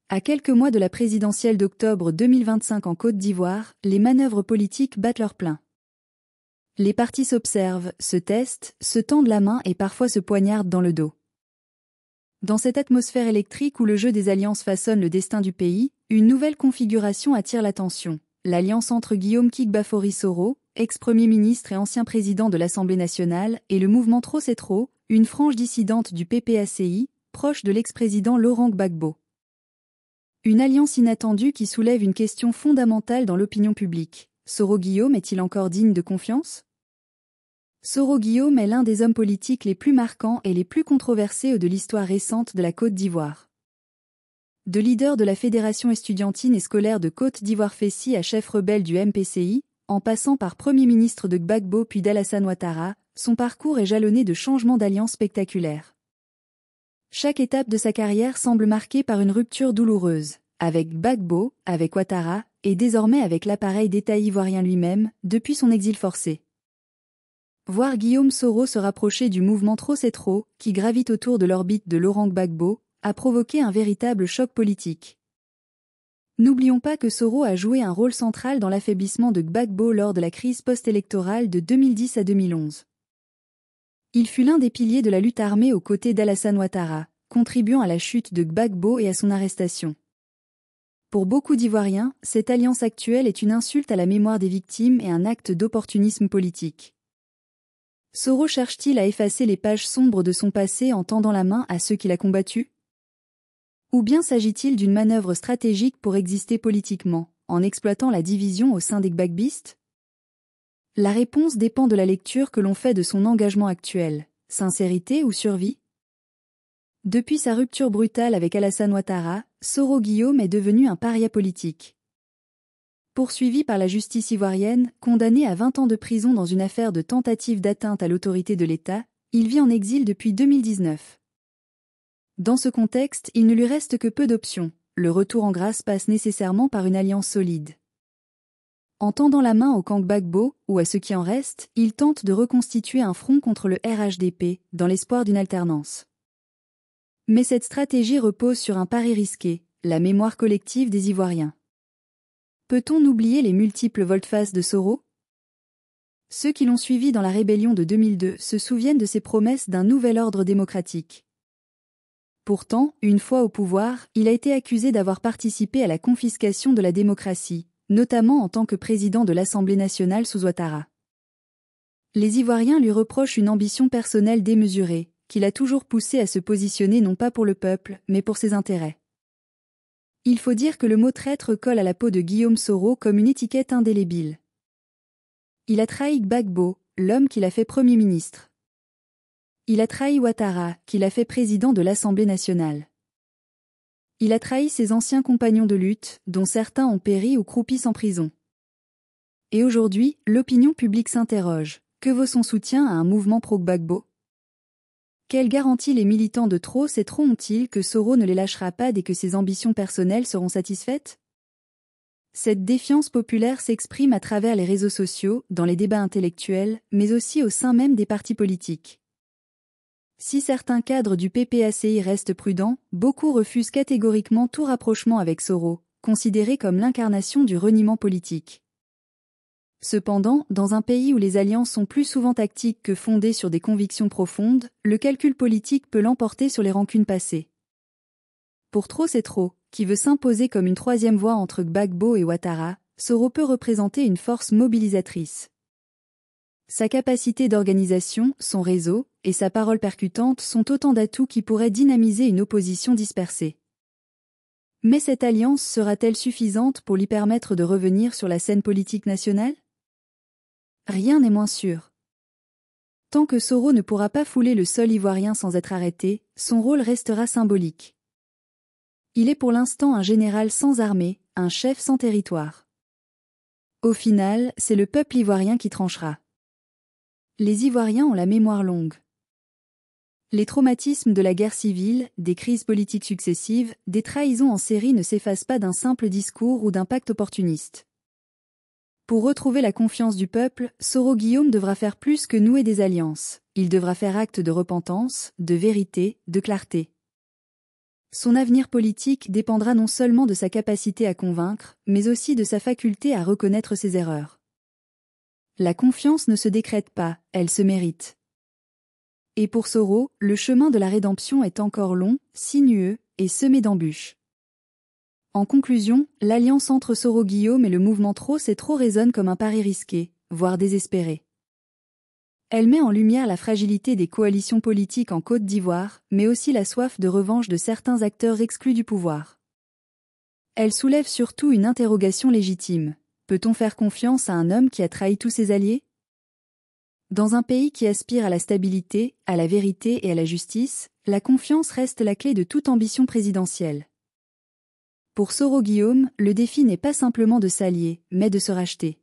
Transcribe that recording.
À quelques mois de la présidentielle d'octobre 2025 en Côte d'Ivoire, les manœuvres politiques battent leur plein. Les partis s'observent, se testent, se tendent la main et parfois se poignardent dans le dos. Dans cette atmosphère électrique où le jeu des alliances façonne le destin du pays, une nouvelle configuration attire l'attention. L'alliance entre Guillaume Kigbafori Soro, ex-premier ministre et ancien président de l'Assemblée nationale, et le mouvement Trop c'est trop, une frange dissidente du PPACI, proche de l'ex-président Laurent Gbagbo. Une alliance inattendue qui soulève une question fondamentale dans l'opinion publique. Soro Guillaume est-il encore digne de confiance? Soro Guillaume est l'un des hommes politiques les plus marquants et les plus controversés de l'histoire récente de la Côte d'Ivoire. De leader de la Fédération estudiantine et scolaire de Côte d'Ivoire FESI à chef rebelle du MPCI, en passant par Premier ministre de Gbagbo puis d'Alassane Ouattara, son parcours est jalonné de changements d'alliances spectaculaires. Chaque étape de sa carrière semble marquée par une rupture douloureuse, avec Gbagbo, avec Ouattara, et désormais avec l'appareil d'État ivoirien lui-même, depuis son exil forcé. Voir Guillaume Soro se rapprocher du mouvement Trop c'est trop, qui gravite autour de l'orbite de Laurent Gbagbo, a provoqué un véritable choc politique. N'oublions pas que Soro a joué un rôle central dans l'affaiblissement de Gbagbo lors de la crise post-électorale de 2010 à 2011. Il fut l'un des piliers de la lutte armée aux côtés d'Alassane Ouattara, contribuant à la chute de Gbagbo et à son arrestation. Pour beaucoup d'Ivoiriens, cette alliance actuelle est une insulte à la mémoire des victimes et un acte d'opportunisme politique. Soro cherche-t-il à effacer les pages sombres de son passé en tendant la main à ceux qui l'a combattu? Ou bien s'agit-il d'une manœuvre stratégique pour exister politiquement, en exploitant la division au sein des gbagbistes? La réponse dépend de la lecture que l'on fait de son engagement actuel, sincérité ou survie? Depuis sa rupture brutale avec Alassane Ouattara, Soro Guillaume est devenu un paria politique. Poursuivi par la justice ivoirienne, condamné à 20 ans de prison dans une affaire de tentative d'atteinte à l'autorité de l'État, il vit en exil depuis 2019. Dans ce contexte, il ne lui reste que peu d'options. Le retour en grâce passe nécessairement par une alliance solide. En tendant la main au camp Gbagbo, ou à ceux qui en restent, il tente de reconstituer un front contre le RHDP, dans l'espoir d'une alternance. Mais cette stratégie repose sur un pari risqué, la mémoire collective des Ivoiriens. Peut-on oublier les multiples volte-face de Soro? Ceux qui l'ont suivi dans la rébellion de 2002 se souviennent de ses promesses d'un nouvel ordre démocratique. Pourtant, une fois au pouvoir, il a été accusé d'avoir participé à la confiscation de la démocratie, notamment en tant que président de l'Assemblée nationale sous Ouattara. Les Ivoiriens lui reprochent une ambition personnelle démesurée, qui l'a toujours poussé à se positionner non pas pour le peuple, mais pour ses intérêts. Il faut dire que le mot traître colle à la peau de Guillaume Soro comme une étiquette indélébile. Il a trahi Gbagbo, l'homme qui l'a fait Premier ministre. Il a trahi Ouattara, qui l'a fait président de l'Assemblée nationale. Il a trahi ses anciens compagnons de lutte, dont certains ont péri ou croupissent en prison. Et aujourd'hui, l'opinion publique s'interroge. Que vaut son soutien à un mouvement pro-Gbagbo? Quelle garantie les militants de Trop c'est trop ont-ils que Soro ne les lâchera pas dès que ses ambitions personnelles seront satisfaites? Cette défiance populaire s'exprime à travers les réseaux sociaux, dans les débats intellectuels, mais aussi au sein même des partis politiques. Si certains cadres du PPACI restent prudents, beaucoup refusent catégoriquement tout rapprochement avec Soro, considéré comme l'incarnation du reniement politique. Cependant, dans un pays où les alliances sont plus souvent tactiques que fondées sur des convictions profondes, le calcul politique peut l'emporter sur les rancunes passées. Pour Trop c'est trop, qui veut s'imposer comme une troisième voie entre Gbagbo et Ouattara, Soro peut représenter une force mobilisatrice. Sa capacité d'organisation, son réseau, et sa parole percutante sont autant d'atouts qui pourraient dynamiser une opposition dispersée. Mais cette alliance sera-t-elle suffisante pour lui permettre de revenir sur la scène politique nationale? Rien n'est moins sûr. Tant que Soro ne pourra pas fouler le sol ivoirien sans être arrêté, son rôle restera symbolique. Il est pour l'instant un général sans armée, un chef sans territoire. Au final, c'est le peuple ivoirien qui tranchera. Les Ivoiriens ont la mémoire longue. Les traumatismes de la guerre civile, des crises politiques successives, des trahisons en série ne s'effacent pas d'un simple discours ou d'un pacte opportuniste. Pour retrouver la confiance du peuple, Soro Guillaume devra faire plus que nouer des alliances. Il devra faire acte de repentance, de vérité, de clarté. Son avenir politique dépendra non seulement de sa capacité à convaincre, mais aussi de sa faculté à reconnaître ses erreurs. La confiance ne se décrète pas, elle se mérite. Et pour Soro, le chemin de la rédemption est encore long, sinueux et semé d'embûches. En conclusion, l'alliance entre Soro-Guillaume et le mouvement Trop c'est trop résonne comme un pari risqué, voire désespéré. Elle met en lumière la fragilité des coalitions politiques en Côte d'Ivoire, mais aussi la soif de revanche de certains acteurs exclus du pouvoir. Elle soulève surtout une interrogation légitime. Peut-on faire confiance à un homme qui a trahi tous ses alliés? Dans un pays qui aspire à la stabilité, à la vérité et à la justice, la confiance reste la clé de toute ambition présidentielle. Pour Soro-Guillaume, le défi n'est pas simplement de s'allier, mais de se racheter.